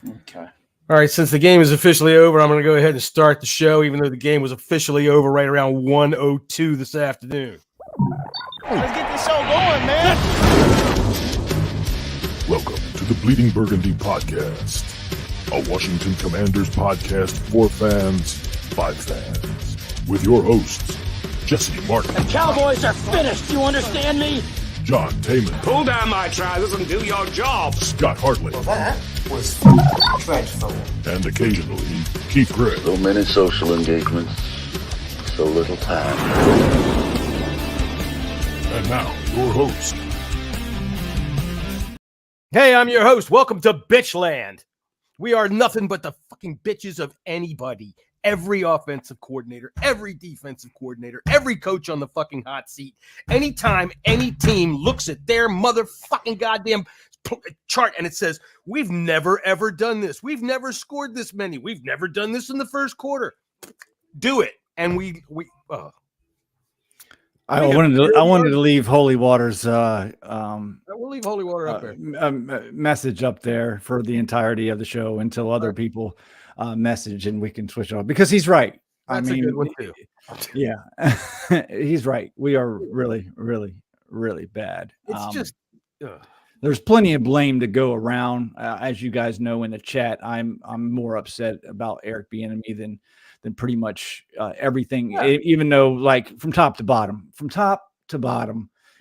Okay. All right, since the game is officially over, I'm going to go ahead and start the show, even though the game was officially over right around 1:02 this afternoon. Let's get this show going, man. Welcome to the Bleeding Burgundy podcast, a Washington Commanders podcast for fans, by fans, with your hosts, Jesse Martin. The Cowboys are finished, you understand me? John Taman. Pull down my trousers and do your job. Scott Hartley. Well, that was dreadful. And occasionally, Keith Gray. So many social engagements, so little time. And now, your host. Hey, I'm your host. Welcome to Bitchland. We are nothing but the fucking bitches of anybody. Every offensive coordinator, every defensive coordinator, every coach on the fucking hot seat. Anytime any team looks at their motherfucking goddamn chart and it says, we've never, ever done this. We've never scored this many. We've never done this in the first quarter. Do it. And I wanted to leave Holy Water's we'll leave Holy Water up there. Message up there for the entirety of the show until other people message and we can switch off, because he's right. That's a good one too. Yeah, he's right. We are really, really, really bad. It's there's plenty of blame to go around. As you guys know in the chat, I'm more upset about Eric Bieniemy than pretty much everything. Yeah. Even though, like, from top to bottom,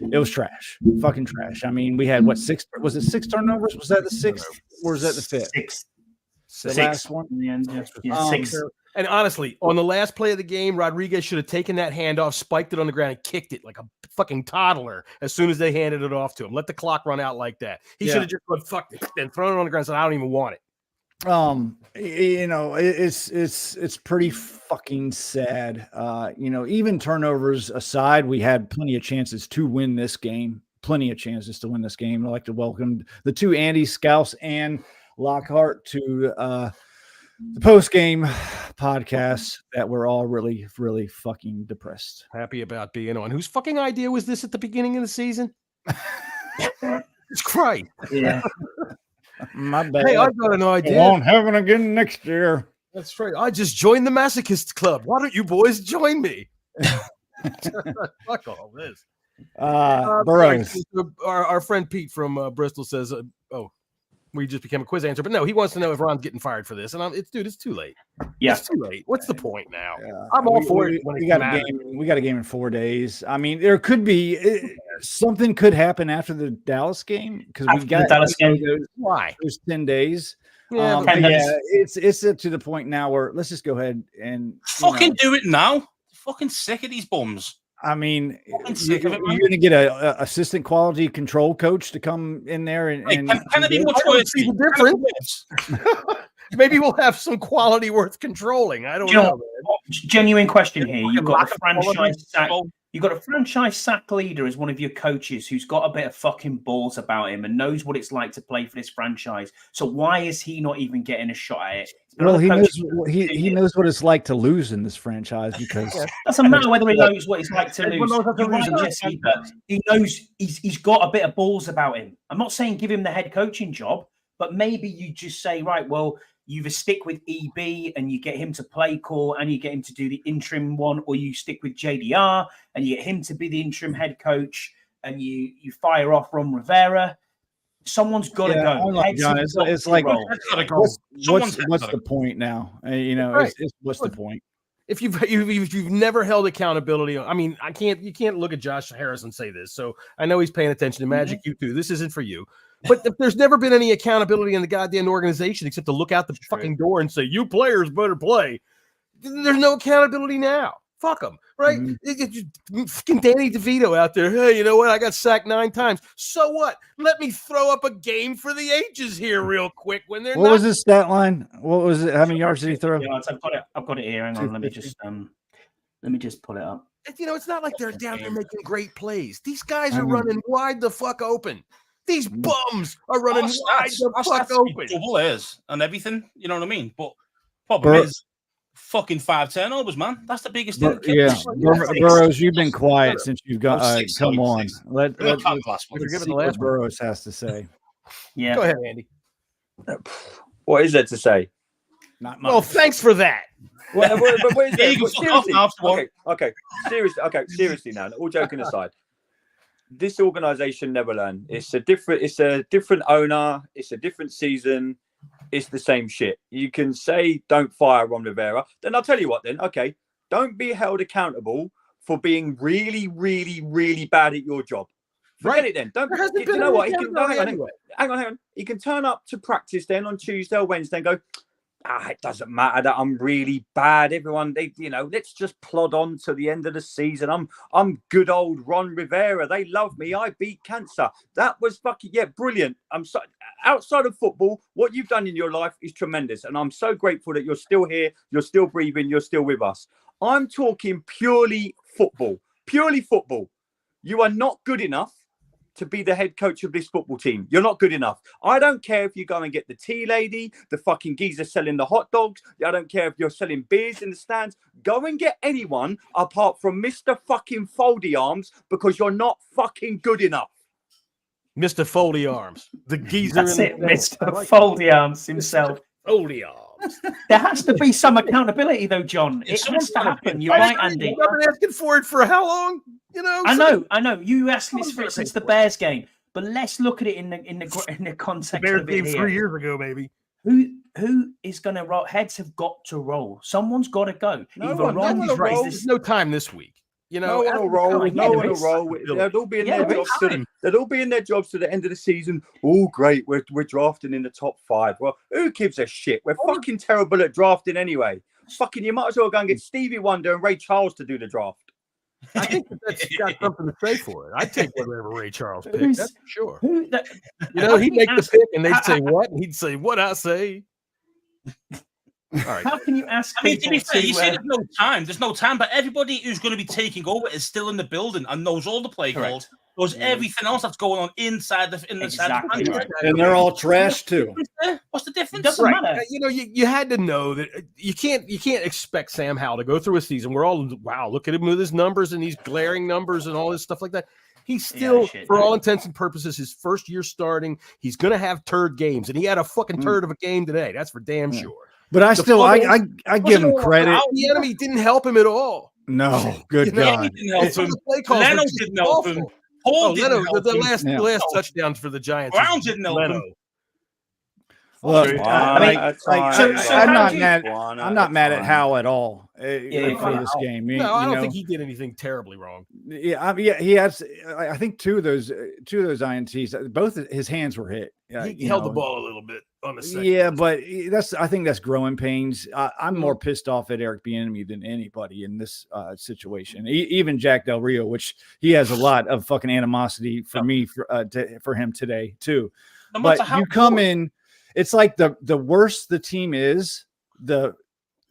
it was trash, fucking trash. I mean, we had six turnovers? Was that the sixth, or was that the fifth? Six. Last one in the end. Yeah. Six. And honestly, on the last play of the game, Rodriguez should have taken that handoff, spiked it on the ground, and kicked it like a fucking toddler as soon as they handed it off to him. Let the clock run out like that. He should have just gone, fuck it, and thrown it on the ground and said, I don't even want it. It's pretty fucking sad. Even turnovers aside, we had plenty of chances to win this game. I'd like to welcome the two Andy Scouse and Lockhart to the post-game podcast that we're all really, really fucking depressed. Happy about being on. Whose fucking idea was this at the beginning of the season? It's Christ. Yeah. My bad. Hey, I've got an idea. Won't have it again next year. That's right. I just joined the Masochist Club. Why don't you boys join me? Fuck all this. Burroughs. Our friend Pete from Bristol says, we just became a quiz answer, but no, he wants to know if Ron's getting fired for this. And it's too late. Yeah, it's too late. What's the point now? Yeah. I'm all for it. We got a game in 4 days. I mean, there could be something could happen after the Dallas game, because we got the Dallas game. Why? There's 10 days. Yeah, it's to the point now where let's just go ahead and fucking do it now. Fucking sick of these bums. I mean, you're going to get a assistant quality control coach to come in there and can it be much worse? See the difference. Maybe we'll have some quality worth controlling. I don't know. Genuine question here. You've got a franchise sack. You've got a franchise sack leader as one of your coaches who's got a bit of fucking balls about him and knows what it's like to play for this franchise. So why is he not even getting a shot at it? Well, he knows what it's like to lose in this franchise, because doesn't matter whether he knows what it's like to lose. He knows he's got a bit of balls about him. I'm not saying give him the head coaching job, but maybe you just say, right, well, you either stick with EB and you get him to play call and you get him to do the interim one, or you stick with JDR and you get him to be the interim head coach and you fire off Ron Rivera. Someone's got to go. It's like, what's the point now? What's the point? If you've never held accountability, I mean, you can't look at Josh Harris and say this. So I know he's paying attention to Magic. You too. This isn't for you. But if there's never been any accountability in the goddamn organization except to look out the fucking door and say, you players better play, there's no accountability now. Fuck them, right? Fucking Danny DeVito out there. Hey, you know what? I got sacked 9 times. So what? Let me throw up a game for the ages here real quick when they're What was his stat line? What was it? How many yards did he throw? Yeah, I've got it here. Hang on. Let me just pull it up. It's not like they're down there making great plays. These guys are running wide the fuck open. These bums are running wide the fuck open. Double A's and everything, you know what I mean? But problem is fucking 5 turnovers, man. That's the biggest thing. Yeah, Burroughs, you've been quiet since you've got. Come on, let's see what Burroughs has to say. Yeah, go ahead, Andy. What is there to say? Not much. Well, thanks for that. What is there? Seriously. Okay. Seriously now. All joking aside, this organization never learn. It's a different owner. It's a different season. It's the same shit. You can say don't fire Ron Rivera. Then I'll tell you what. Then okay, don't be held accountable for being really, really, really bad at your job. Forget it then. Don't. You know what? He can, hang on. He can turn up to practice then on Tuesday or Wednesday and go, it doesn't matter that I'm really bad. Everyone, let's just plod on to the end of the season. I'm good old Ron Rivera. They love me. I beat cancer. That was fucking brilliant. I'm so outside of football. What you've done in your life is tremendous, and I'm so grateful that you're still here. You're still breathing. You're still with us. I'm talking purely football. Purely football. You are not good enough to be the head coach of this football team. You're not good enough. I don't care if you go and get the tea lady, the fucking geezer selling the hot dogs. I don't care if you're selling beers in the stands. Go and get anyone apart from Mr. fucking Foldy Arms because you're not fucking good enough. Mr. Foldy Arms, the geezer. That's it, Mr. Foldy Arms himself. Foldy Arms. There has to be some accountability, though, John. It has to happen. You're right, Andy. I've been asking for it for how long? I know. You asked this for it since the Bears game, but let's look at it in the context. The Bears game 3 years ago, maybe. Who is going to roll? Heads have got to roll. Someone's got to go. There's no time this week. No one will roll. They'll all be in their jobs. They'll all be in their jobs to the end of the season. Oh, great! We're drafting in the top 5. Well, who gives a shit? We're fucking terrible at drafting anyway. Fucking, you might as well go and get Stevie Wonder and Ray Charles to do the draft. I think that's got something to say for it. I'd take whatever Ray Charles picked. That's for sure. He'd make the pick, and they'd say what, and he'd say what I say. All right. How can you ask? I mean, to be fair, you say there's no time. There's no time, but everybody who's going to be taking over is still in the building and knows all the play calls, knows everything else that's going on inside the and they're all trash too. What's the difference? Doesn't matter. You had to know that you can't expect Sam Howell to go through a season. We're all look at him with his numbers and these glaring numbers and all this stuff like that. He's still, for all intents and purposes, his first year starting. He's going to have turd games, and he had a fucking turd of a game today. That's for damn sure. But I give him credit. The enemy didn't help him at all. No, good God. Leno didn't help him. Paul didn't help him. The last touchdown for the Giants. Brown didn't help him. Look, I'm not mad at Howell at all for this game. No, I don't think he did anything terribly wrong. Yeah, he has. I think two of those INTs, both his hands were hit. He held the ball a little bit on the second. Yeah, but I think that's growing pains. I'm more pissed off at Eric Bieniemy than anybody in this situation. Even Jack Del Rio, which he has a lot of fucking animosity for me for him today too. But you come in. It's like the worse the team is, the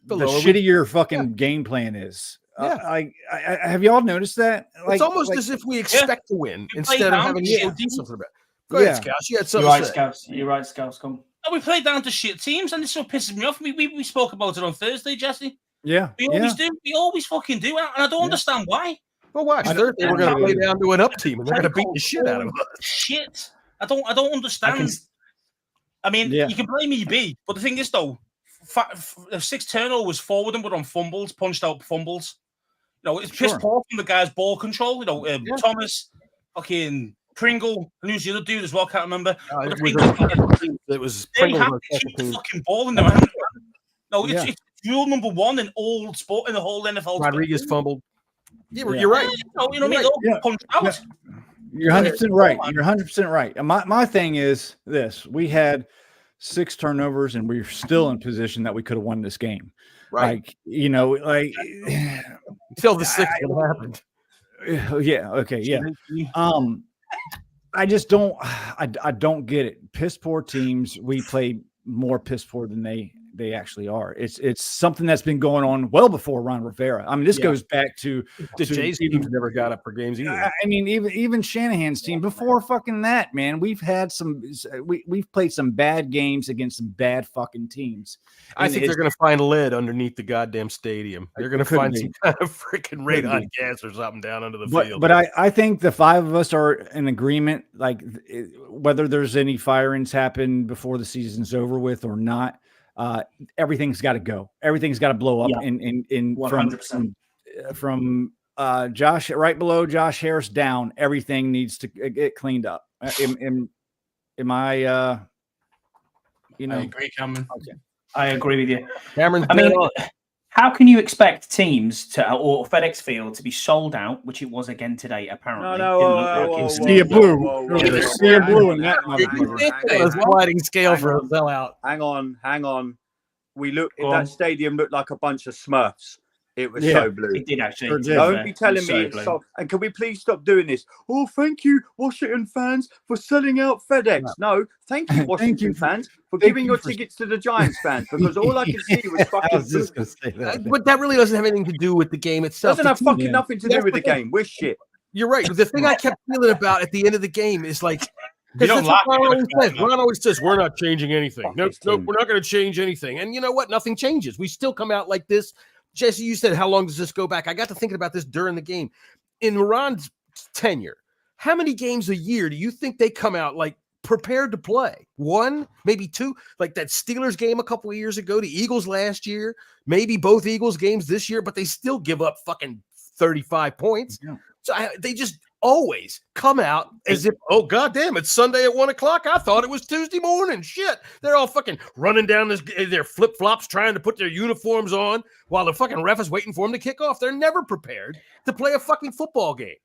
shittier fucking game plan is. I have y'all noticed that? It's almost as if we expect to win instead of having to do something about it. Go ahead, Scouts. You had something to say. You're right, Scouts. Come. We play down to shit teams, and this so pisses me off. We spoke about it on Thursday, Jesse. Yeah. We always do. We always fucking do, and I don't understand why. Well, watch Thursday. We're going to play down to an up team, and they're going to beat the shit out of us. Shit. I don't understand. I mean, you can blame EB, but the thing is, though, 6 turnovers forward and we're on fumbles, punched out fumbles. It's piss poor from the guy's ball control. Thomas, fucking Pringle, and who's the other dude as well? Can't remember. It was Pringle. They have to keep the fucking ball in their hand. No, it's rule number 1 in all sport in the whole NFL. Rodriguez fumbled. Yeah, you're right. You know what I mean? They'll punch out. You're 100% right. You're 100% right. And my thing is this: we had 6 turnovers, and we're still in position that we could have won this game. Right? Until the 6th happened. Yeah. Okay. Yeah. I just don't. I don't get it. Piss poor teams. We play more piss poor than they actually are. It's something that's been going on well before Ron Rivera. I mean, this goes back to the Jays teams never got up for games either. I mean, even Shanahan's team before fucking that, man. We've played some bad games against some bad fucking teams. I think they're going to find lead underneath the goddamn stadium. They're going to find some kind of freaking radon gas or something down under the field. But I think the five of us are in agreement, like whether there's any firings happen before the season's over with or not, everything's got to go. Everything's got to blow up in 100%. From Josh, right below Josh Harris down. Everything needs to get cleaned up. Am I? I agree, Cameron. Okay. I agree with you, Cameron. I mean, how can you expect teams or FedEx Field to be sold out, which it was again today? Apparently, sea of blue, sea of blue, and that sliding scale for a sellout. Hang on. That stadium looked like a bunch of Smurfs. It was so blue. It did actually. Don't be telling me it's so. And can we please stop doing this? Oh, thank you, Washington fans, for selling out FedEx. No, thank you, Washington fans, for giving your tickets to the Giants fans, because all I could see was fucking. I was just gonna say that. But that really doesn't have anything to do with the game itself. Doesn't have fucking nothing to do with the game. We're shit. You're right. The thing I kept feeling about at the end of the game is like, You don't like Ron always says, we're not changing anything. No, we're not going to change anything. And you know what? Nothing changes. We still come out like this. Jesse, you said, how long does this go back? I got to thinking about this during the game. In Ron's tenure, how many games a year do you think they come out like prepared to play? One, maybe two, like that Steelers game a couple of years ago, the Eagles last year, maybe both Eagles games this year, but they still give up fucking 35 points. Yeah. So they just always come out as if, oh, goddamn, it's Sunday at 1 o'clock. I thought it was Tuesday morning. Shit. They're all fucking running down their flip-flops trying to put their uniforms on while the fucking ref is waiting for them to kick off. They're never prepared to play a fucking football game.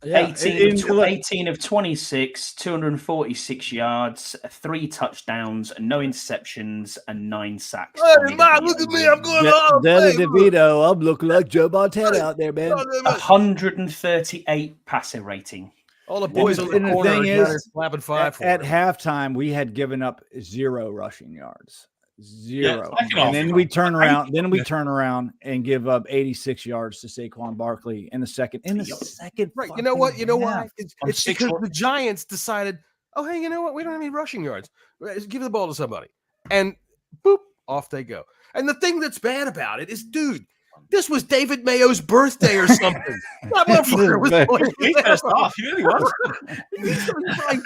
Yeah. 18 of 26, 246 yards, 3 touchdowns, no interceptions, and 9 sacks. Hey, man, look at me. I'm going on. Danny DeVito, I'm looking like Joe Montana out there, man. 138 passer rating. All the boys on the corner is slapping 5 at halftime, we had given up 0 rushing yards. 0. And then we turn around. And give up 86 yards to Saquon Barkley in the second. Right. You know what? Why? It's because the Giants decided, oh, hey, you know what? We don't have any rushing yards. Give the ball to somebody. And boop, off they go. And the thing that's bad about it is, dude, this was David Mayo's birthday or something. That motherfucker was pissed off. He really was. He's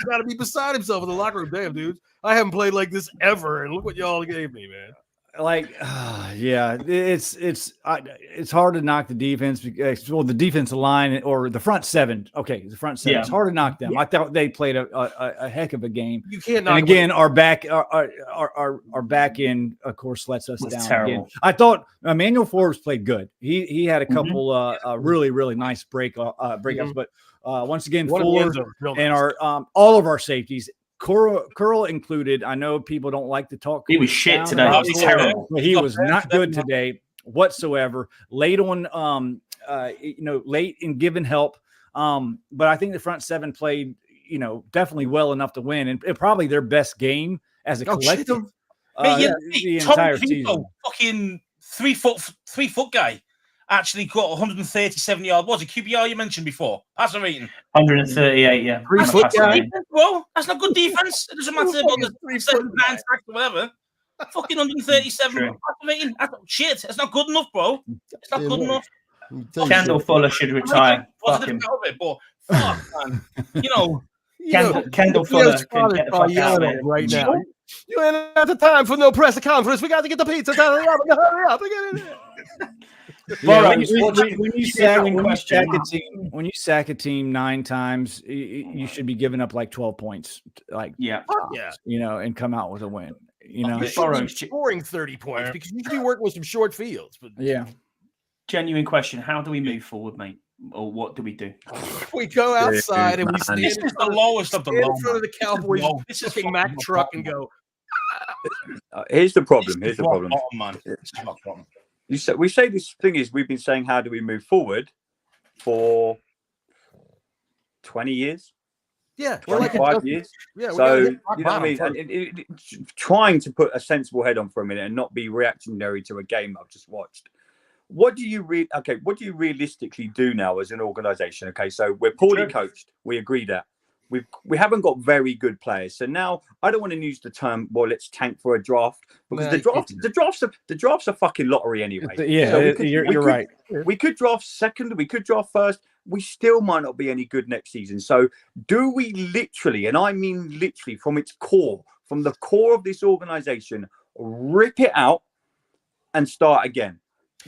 got to be beside himself in the locker room. Damn, dude. I haven't played like this ever, and look what y'all gave me, man. Like, yeah, it's hard to knock the defense. Well, the defensive line or the front seven. Okay, the front seven. Yeah. It's hard to knock them. Yeah. I thought they played a heck of a game. You can't knock. And again, our back end, of course, lets us down. Terrible. Again. I thought Emmanuel Forbes played good. He had a couple really nice breakouts, but once again, Fuller and our all of our safeties. Curl included. I know people don't like to talk. He was shit today. He was terrible. He was not good today whatsoever. Late on, late in giving help. But I think the front seven played, definitely well enough to win, and probably their best game as a collective. The entire season. Fucking 3 foot guy. Actually got 137 yards. What's it? QBR you mentioned before? Passer rating. 138, yeah. 3 foot guy. Well, that's not good defense. It doesn't matter about the 7 9 sacks or whatever. Fucking 137 passer rating. Shit. It's not good enough, bro. It's not good enough. Kendall Fuller should retire. Positive out of it, but fuck, man. Kendall Fuller can get the fuck out of it right now. You ain't at the time for no press conference. We got to get the pizza. Hurry up. Yeah, when you sack a team 9 times, you should be giving up like 12 points, and come out with a win. Scoring 30 points because you should be working with some short fields. But genuine question: how do we move forward, mate? Or what do we do? We go outside and we stand. This is the lowest of the low. In front of the Cowboys, this is fucking Mack truck and go. Here's the problem. Here's the problem. It's not a problem. We say this thing is we've been saying how do we move forward for 20 years. Yeah, we're like 5 years. Yeah, so you know what I mean. And trying to put a sensible head on for a minute and not be reactionary to a game I've just watched. What do you realistically do now as an organization? Okay, so we're poorly coached. We agree that we haven't got very good players. So now I don't want to use the term, well, let's tank for a draft, because the drafts are fucking lottery anyway. Yeah, so you're right. We could draft second, we could draft first. We still might not be any good next season. So do we literally, and I mean literally from its core, from the core of this organization, rip it out and start again?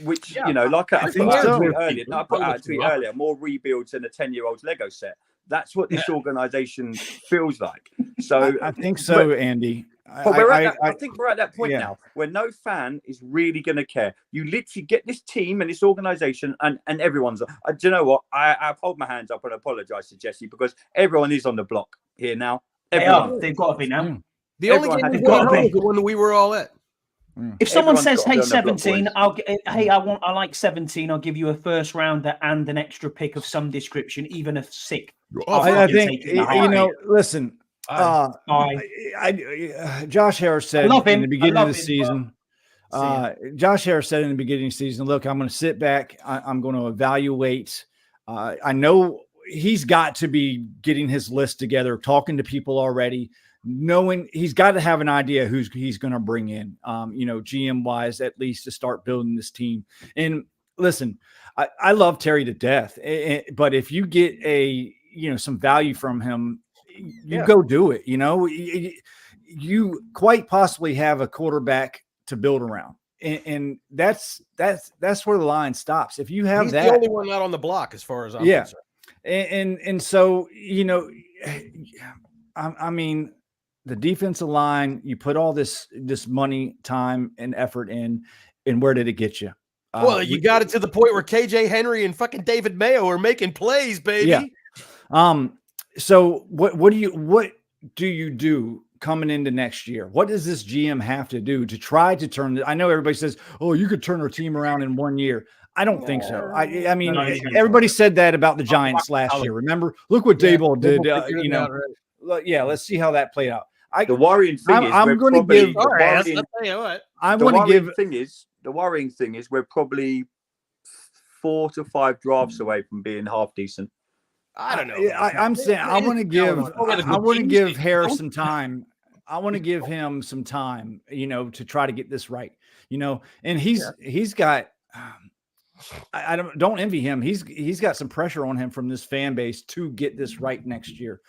Which, you know, like I put out a tweet earlier, more rebuilds than a 10-year-old's Lego set. That's what this organization feels like. So I think so, Andy. But I think we're at that point now where no fan is really going to care. You literally get this team and this organization, and everyone's. Do you know what? I hold my hands up and apologize to Jesse, because everyone is on the block here now. They've got to be now. The only game they've got to be the one that we were all at. If someone says, "Hey, 17," I like 17. I'll give you a first rounder and an extra pick of some description, even a sick. I think listen. Josh Harris said in the beginning of the season. Josh Harris said in the beginning of the season, "Look, I'm going to sit back. I'm going to evaluate. I know he's got to be getting his list together, talking to people already." Knowing he's got to have an idea who's he's going to bring in, GM wise, at least to start building this team. And listen, I love Terry to death, but if you get some value from him, you go do it. You quite possibly have a quarterback to build around, and that's where the line stops. If you have he's that, the only one not on the block as far as I'm concerned. And so I mean. The defensive line, you put all this money, time, and effort in, and where did it get you? Well, you got it to the point where KJ Henry and fucking David Mayo are making plays, baby. Yeah. So what do you do coming into next year? What does this GM have to do to try to turn it? I know everybody says, "Oh, you could turn our team around in 1 year." I don't think so. I mean, everybody said that about the Giants last year. Remember? Look what Daboll did. Let's see how that played out. The worrying thing is, I'm going to give. The worrying thing is, we're probably 4 to 5 drafts away from being half decent. I don't know. I'm saying I want to give Harris some time. I want to give him some time, to try to get this right. And he's got. I don't envy him. He's got some pressure on him from this fan base to get this right next year.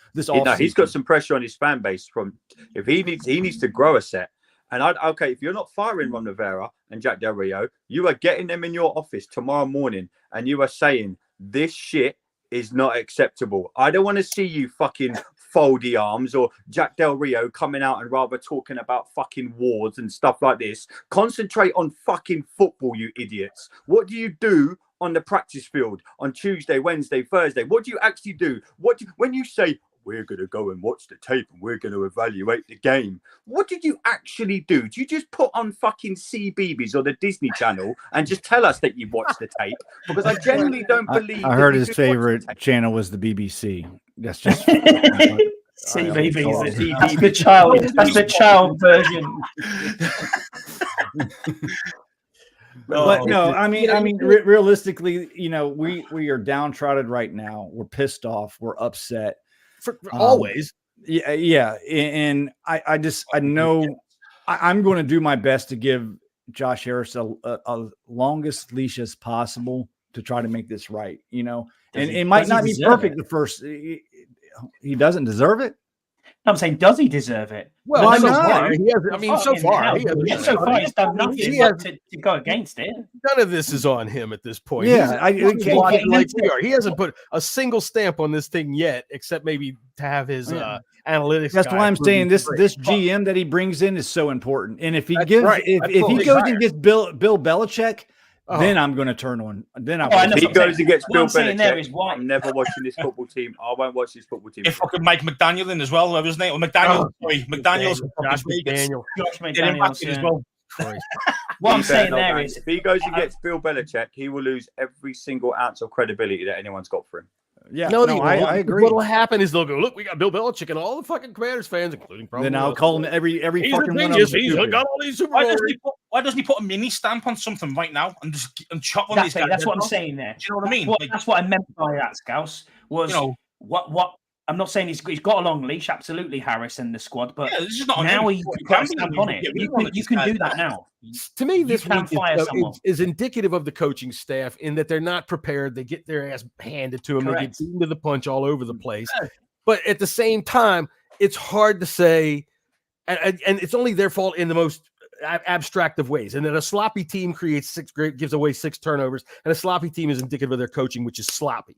He's got some pressure on his fan base from if he needs to grow a set. And if you're not firing Ron Rivera and Jack Del Rio, you are getting them in your office tomorrow morning and you are saying this shit is not acceptable. I don't want to see you fucking foldy arms or Jack Del Rio coming out and rather talking about fucking wars and stuff like this. Concentrate on fucking football, you idiots. What do you do on the practice field on Tuesday, Wednesday, Thursday? What do you actually do? When you say, we're going to go and watch the tape and we're going to evaluate the game, what did you actually do? Do you just put on fucking CBeebies or the Disney Channel and just tell us that you watched the tape? Because I genuinely don't believe. I heard his favorite channel was the BBC. That's just CBeebies. That's the child version. But no, I mean, realistically, we are downtrodden right now. We're pissed off. We're upset. Always. Yeah. And I know I'm going to do my best to give Josh Harris a longest leash as possible to try to make this right, and it might not be perfect the first. He doesn't deserve it. I'm saying, does he deserve it? Well, so far, he has, so far he's done nothing to go against it. None of this is on him at this point. Yeah, he hasn't put a single stamp on this thing yet, except maybe to have his analytics. That's why I'm saying this GM that he brings in is so important. And if he gives, if he goes and gets Bill Belichick, then I'm going to turn on. Then if he goes and gets Bill Belichick, I'm never watching this football team. I won't watch this football team. If I could make McDaniel in as well, what was his name? McDaniel's. Josh McDaniels as well. What I'm saying there is, if he goes and gets Bill Belichick, he will lose every single ounce of credibility that anyone's got for him. Yeah, no, I agree. What'll happen is they'll go, look, we got Bill Belichick and all the fucking Commanders fans, including probably. Then I'll call him every He's fucking a one of genius. them. He's got all these Super Why Bowl doesn't he put a mini stamp on something right now and just chop on these guys? That's what I'm saying there. Do you know what I mean? That's what I meant by that, Scouse. Was what I'm not saying he's got a long leash, absolutely, Harris and the squad, but this is not now he's got a stamp on it. You can do that now. To me, this week is indicative of the coaching staff in that they're not prepared. They get their ass handed to them. Correct. They get beaten to the punch all over the place. But at the same time, it's hard to say, and it's only their fault in the most abstract of ways. And that a sloppy team gives away 6 turnovers, and a sloppy team is indicative of their coaching, which is sloppy.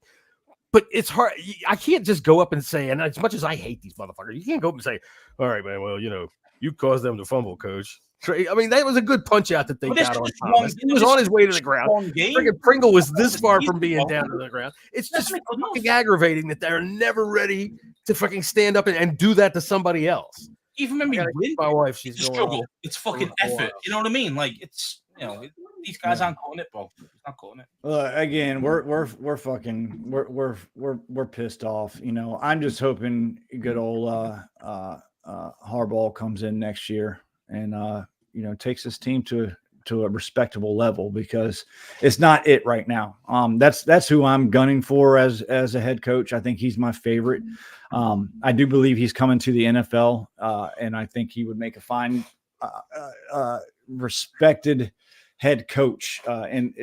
But it's hard. I can't just go up and say, and as much as I hate these motherfuckers, you can't go up and say, all right, man, well, you caused them to fumble, coach. I mean, that was a good punch out that they got on Thomas. He was on his way to the ground. Friggin' Pringle was this far from being down to the ground. It's just fucking aggravating that they're never ready to fucking stand up and do that to somebody else. Even when we win, my wife, she's going struggle. It's fucking effort. You know what I mean? Like, it's, these guys aren't cutting it, bro. It's not cutting it. Again, we're fucking we're pissed off. I'm just hoping good old Harbaugh comes in next year and takes this team to a respectable level, because it's not it right now. That's who I'm gunning for as a head coach. I think he's my favorite. I do believe he's coming to the NFL, and I think he would make a fine, respected head coach in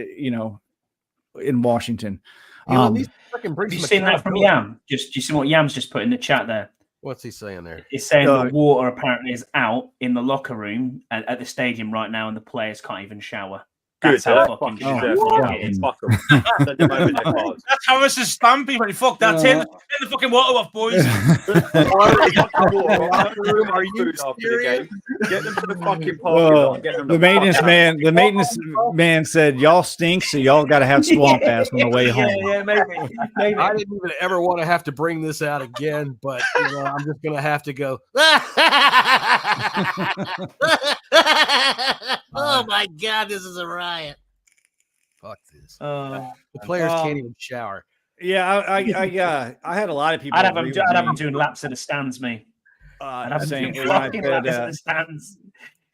Washington. Have you seen that from Yam? Do you see what Yam's just put in the chat there? What's he saying there? He's saying the water apparently is out in the locker room at the stadium right now, and the players can't even shower. That's how fucking it is. That's Harris's stamp. Fuck that. Turn the fucking water off, boys. Are you serious? Get them to the fucking party. The maintenance man said, y'all stink, so y'all got to have swamp ass on the way home. Yeah, maybe. I didn't even ever want to have to bring this out again, but I'm just going to have to go. Oh my God, this is a riot. Fuck this. The players can't even shower. Yeah, I had a lot of people. I'd have them doing laps of the stands, me. I'd have them doing laps of the stands.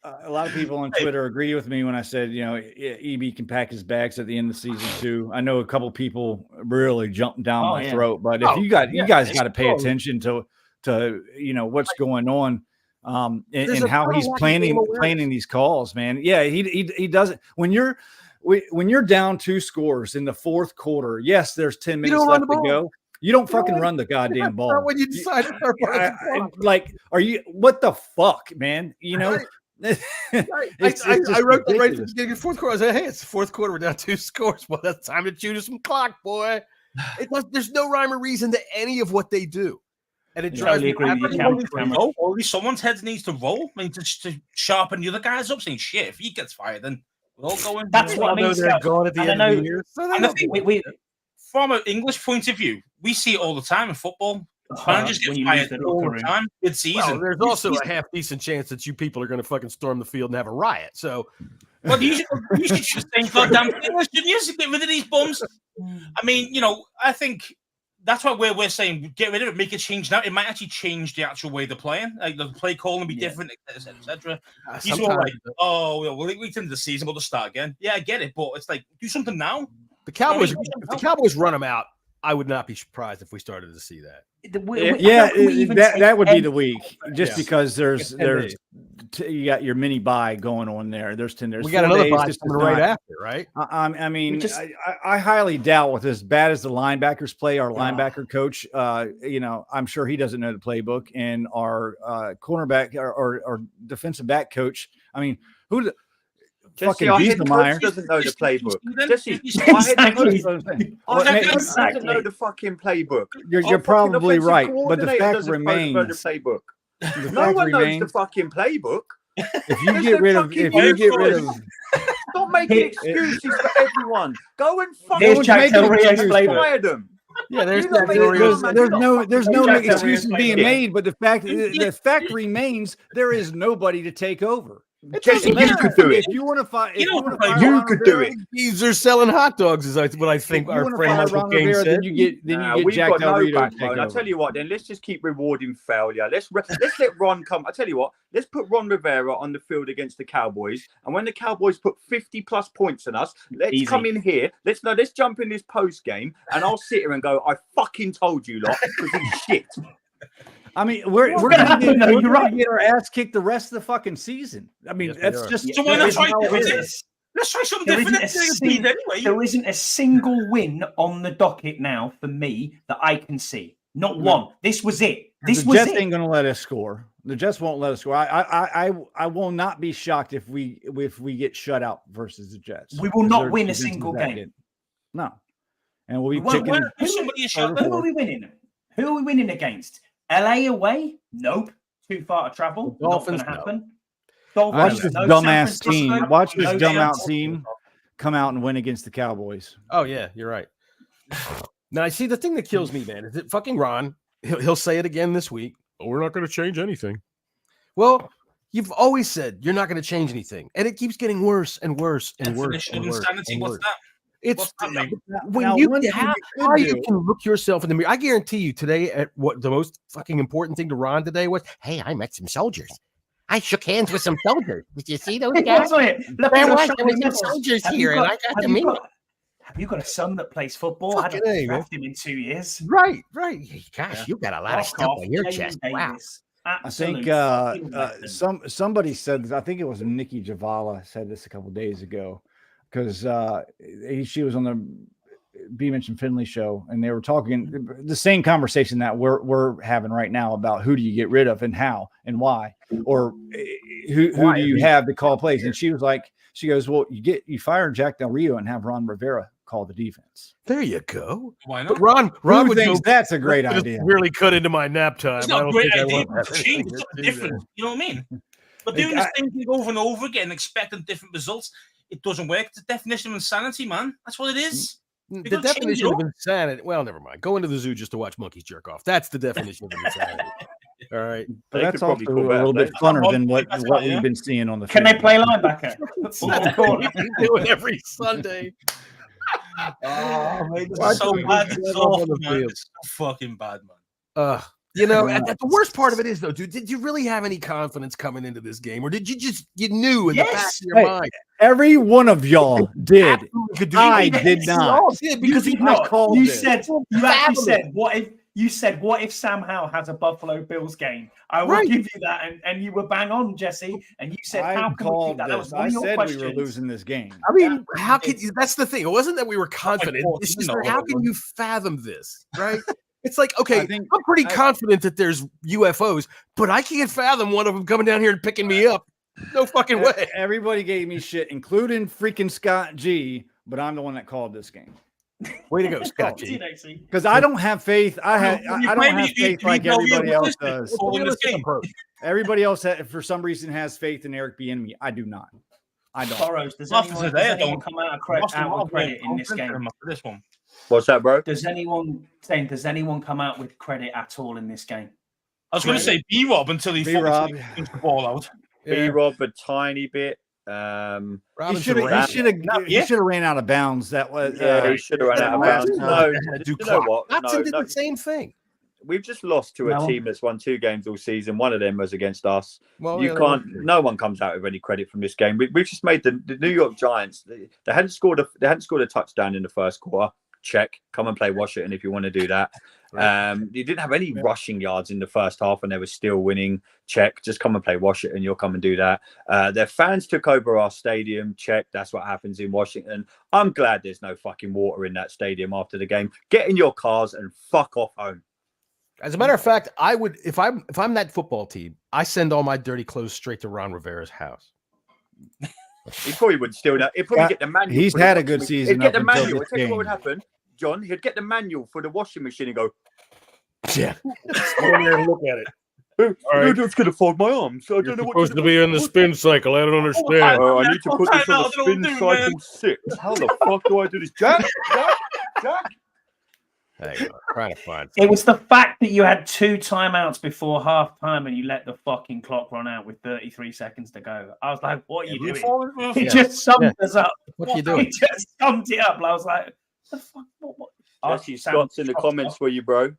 A lot of people on Twitter agree with me when I said, EB can pack his bags at the end of the season too. I know a couple people really jumped down my throat, but if you guys got to pay attention to what's going on. And how he's planning these calls, man. Yeah, he doesn't. When you're down 2 scores in the fourth quarter, yes, there's 10 minutes left to go. You don't fucking run the goddamn ball. Not when you decide to start are you? What the fuck, man? I wrote the right at the beginning of the fourth quarter. I said, hey, it's the fourth quarter. We're down 2 scores. Well, that's time to chew to some clock, boy. There's no rhyme or reason to any of what they do. And it drives me only someone's head needs to roll. I mean, to sharpen the other guys up, saying, shit, if he gets fired, then we're all going. That's what I mean. They're going at the end of the year. From an English point of view, we see it all the time in football. Managers get fired all the time mid-season. Well, there's also a half decent chance that you people are going to fucking storm the field and have a riot. So, well, you should just think, goddamn, shouldn't you get rid of these bums? I mean, I think. That's why we're saying get rid of it, make a change now. It might actually change the actual way they're playing. Like the play call will be different, etc. He's all like, we'll wait till the season, we'll just start again. Yeah, I get it, but it's like do something now. The Cowboys, if the Cowboys run them out, I would not be surprised if we started to see that. That would be the week, just because there's you got your mini bye going on there. There's we got another bye right after, right? I mean, I highly doubt with as bad as the linebackers play, our linebacker coach, I'm sure he doesn't know the playbook, and our cornerback or defensive back coach. I mean, who? Fucking Biesemeyer doesn't know the playbook. Jesse, doesn't know the fucking playbook. You're probably right, but the fact remains, no one knows the fucking playbook. If you get rid of, stop making excuses for everyone. Go and fucking fire them. Yeah, there's no excuses being made, but the fact remains there is nobody to take over. Jesse, you could do it. If you want to fight, you could do it. They're selling hot dogs, is what I think our friend Michael King said. Then you get Jack Del Rio. I tell you what, then let's just keep rewarding failure. Let's let Ron come. I tell you what, let's put Ron Rivera on the field against the Cowboys, and when the Cowboys put 50+ points on us, let's come in here. Let's jump in this post game, and I'll sit here and go, I fucking told you lot, because it's shit. I mean, we're gonna get our ass kicked the rest of the fucking season. I mean, that's just. So why not try this? Let's try something different. There isn't a single win on the docket now for me that I can see. Not one. This was it. The Jets ain't gonna let us score. The Jets won't let us score. I will not be shocked if we get shut out versus the Jets. We will not win a single game. No, and we'll be Who are we winning? Who are we winning against? LA away? Nope. Too far to travel. Dolphins, not going to happen. Watch this dumbass team. Watch this dumbass team come out and win against the Cowboys. Oh yeah, you're right. Now I see the thing that kills me, man, is that fucking Ron. He'll say it again this week. Oh, we're not going to change anything. Well, you've always said you're not going to change anything, and it keeps getting worse and worse and worse. What's that? It's when you can look yourself in the mirror. I guarantee you today, at what the most fucking important thing to Ron today was, hey, I met some soldiers. I shook hands with some soldiers. Did you see those guys? There was some soldiers here, and I got to meet them. Have you got a son that plays football? I don't draft him in 2 years. Right. Gosh, you've got a lot of stuff on your chest. Wow. I think somebody said, I think it was Nikki Javala said this a couple days ago, because she was on the B Mentioned Finley show, and they were talking the same conversation that we're having right now about who do you get rid of and how and why, or who do you have to call plays. And she was like, she goes, well, you fire Jack Del Rio and have Ron Rivera call the defense. There you go. Why not? But Ron would thinks that's a great idea. Really cut into my nap time. It's not a great idea. Change something different. You know what I mean? But doing the same thing over and over again, expecting different results, it doesn't work. It's the definition of insanity, man. That's what it is. The definition of insanity. Well, never mind. Go into the zoo just to watch monkeys jerk off. That's the definition of insanity. All right. But that's also a little bit funner than what we've been seeing on the field. Can they play linebacker? They do it every Sunday. Oh, man, this is so bad. It's awful, man. It's so fucking bad, man. You know, the worst part of it is, though, dude, did you really have any confidence coming into this game, or did you you in the back of your mind? Every one of y'all did. I did not. Because you actually said, what if Sam Howell has a Buffalo Bills game? I will give you that, and you were bang on, Jesse. And you said, how can we do that? That was one of your questions. We were losing this game. I mean, how could you? That's the thing. It wasn't that we were confident. It's just how can you fathom this, right? It's like, okay, I'm pretty confident that there's UFOs, but I can't fathom one of them coming down here and picking me up. No fucking way. Everybody gave me shit, including freaking Scott G, but I'm the one that called this game. Way to go, Scott G. Because I don't have faith. I don't have faith like everybody else does. Everybody else, for some reason, has faith in Eric Bieniemy. I do not. I don't. Burrows, does anyone come out with credit in this game? This one. What's that, bro? Does anyone come out with credit at all in this game? I was going to say B-Rob until he B-Rob the ball out. B-Rob a tiny bit. He should have ran out of bounds. That was he should have ran out of bounds. No, you know what? Watson did the same thing. We've just lost to a team that's won 2 games all season. One of them was against us. Well, no one comes out with any credit from this game. We've just made the New York Giants. They hadn't scored a touchdown in the first quarter. Check. Come and play Washington if you want to do that. You didn't have any rushing yards in the first half and they were still winning. Check. Just come and play Washington. You'll come and do that. Their fans took over our stadium. Check. That's what happens in Washington. I'm glad there's no fucking water in that stadium after the game. Get in your cars and fuck off home. As a matter of fact, I would if I'm that football team, I send all my dirty clothes straight to Ron Rivera's house. He probably would still. He'd probably get the manual. He's had a good season. He'd get the manual. Tell you what would happen, John. He'd get the manual for the washing machine and go, yeah. Look at it. You're just going to fold my arms. I don't know what supposed to be in the spin cycle. I don't understand. I need to put this on the spin cycle 6. How the fuck do I do this? Jack? Hang on, trying to find. It was the fact that you had 2 timeouts before half time and you let the fucking clock run out with 33 seconds to go. I was like, what are you doing? He just summed us up. What are you doing? He just summed it up. I was like, the fuck? What? Jesse Scott's in the comments for you, bro.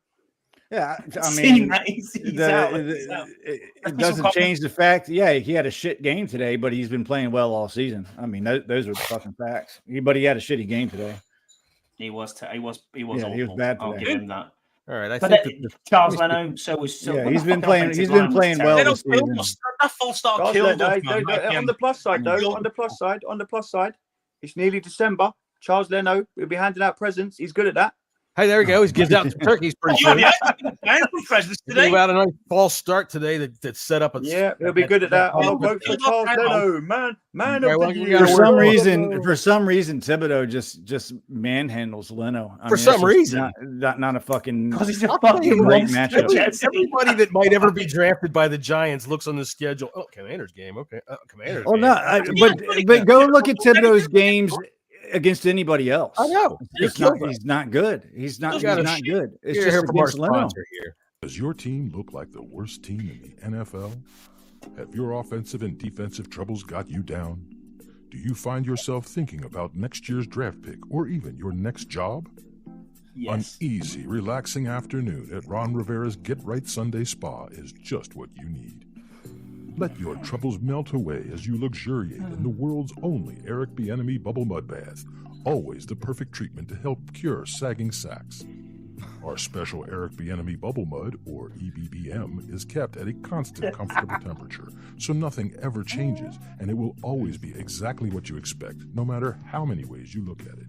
Yeah, I mean, it doesn't change the fact. Yeah, he had a shit game today, but he's been playing well all season. I mean, those are the fucking facts. But he had a shitty game today. He was Yeah, awful. he was bad today. I'll give him that. All right, I But think Charles Leno, he's been playing. He's been playing well this season. That false start killed us, man. On the plus side, though, on the plus side, it's nearly December. Charles Leno will be handing out presents. He's good at that. Hey, there we go. He gives out some turkeys pretty soon. Yeah, presents today. He had a nice false start today that set up. He'll be good at that. I'll vote for Charles Leno, man of the year. For some reason, Thibodeau just manhandles Leno. For some reason, not a fucking because he's a fucking great matchup. Everybody that might ever be drafted by the Giants looks on the schedule. Oh, Commanders game. Okay, Commanders. Oh no, but go look at Thibodeau's games against anybody else. I know. He's not good. He's not good. It's just against Leno. Does your team look like the worst team in the NFL? Have your offensive and defensive troubles got you down? Do you find yourself thinking about next year's draft pick or even your next job? Yes. An easy, relaxing afternoon at Ron Rivera's Get Right Sunday Spa is just what you need. Let your troubles melt away as you luxuriate in the world's only Eric Bieniemy bubble mud bath, always the perfect treatment to help cure sagging sacks. Our special Eric Bieniemy bubble mud, or EBBM, is kept at a constant comfortable temperature, so nothing ever changes, and it will always be exactly what you expect, no matter how many ways you look at it.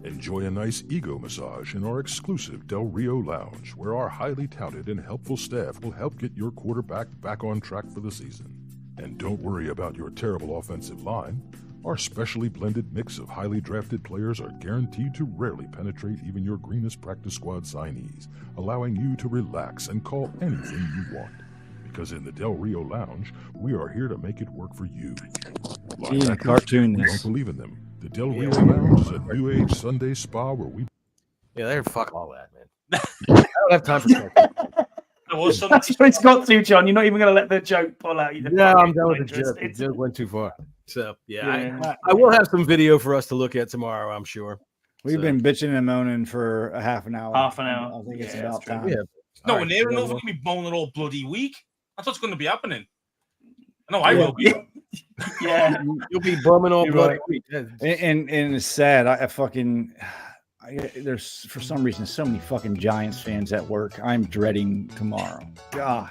Enjoy a nice ego massage in our exclusive Del Rio Lounge, where our highly touted and helpful staff will help get your quarterback back on track for the season. And don't worry about your terrible offensive line. Our specially blended mix of highly drafted players are guaranteed to rarely penetrate even your greenest practice squad signees, allowing you to relax and call anything you want. Because in the Del Rio Lounge, we are here to make it work for you. Cartoon. We don't believe in them. The Del Rio Lounge is a new age Sunday spa where we... Yeah, they're fuck all that, man. I don't have time for that. That's what it's got to, John. You're not even going to let the joke pull out. No, I'm done with the joke. The joke went too far. So, I will have some video for us to look at tomorrow, I'm sure. We've been bitching and moaning for a half an hour. I think it's about time. Yeah. No, near enough of me moaning all bloody week. That's what's going to be happening. No, I will be. Yeah, you'll be bumming all bloody week. And it's sad. There's for some reason so many fucking Giants fans at work. I'm dreading tomorrow. God.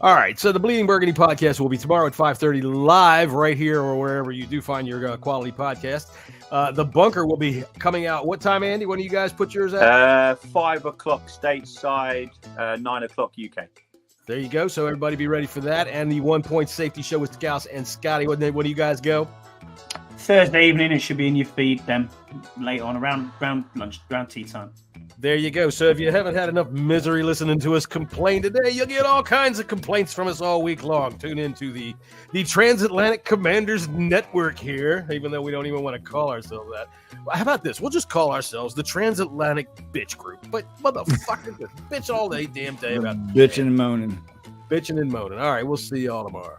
All right, so the Bleeding Burgundy podcast will be tomorrow at 5:30 live right here or wherever you do find your quality podcast. The Bunker will be coming out. What time, Andy? When do you guys put yours at? 5 o'clock stateside, 9 o'clock UK. There you go. So everybody be ready for that. And the 1 Point Safety Show with Scouts and Scotty. When do you guys go? Thursday evening. It should be in your feed then later on around lunch, around tea time. There you go. So if you haven't had enough misery listening to us complain today, you'll get all kinds of complaints from us all week long. Tune into the Transatlantic Commanders Network here, even though we don't even want to call ourselves that. How about this? We'll just call ourselves the Transatlantic Bitch Group. But motherfucker, bitch all day, damn day about bitching and moaning. Bitching and moaning. All right, we'll see y'all tomorrow.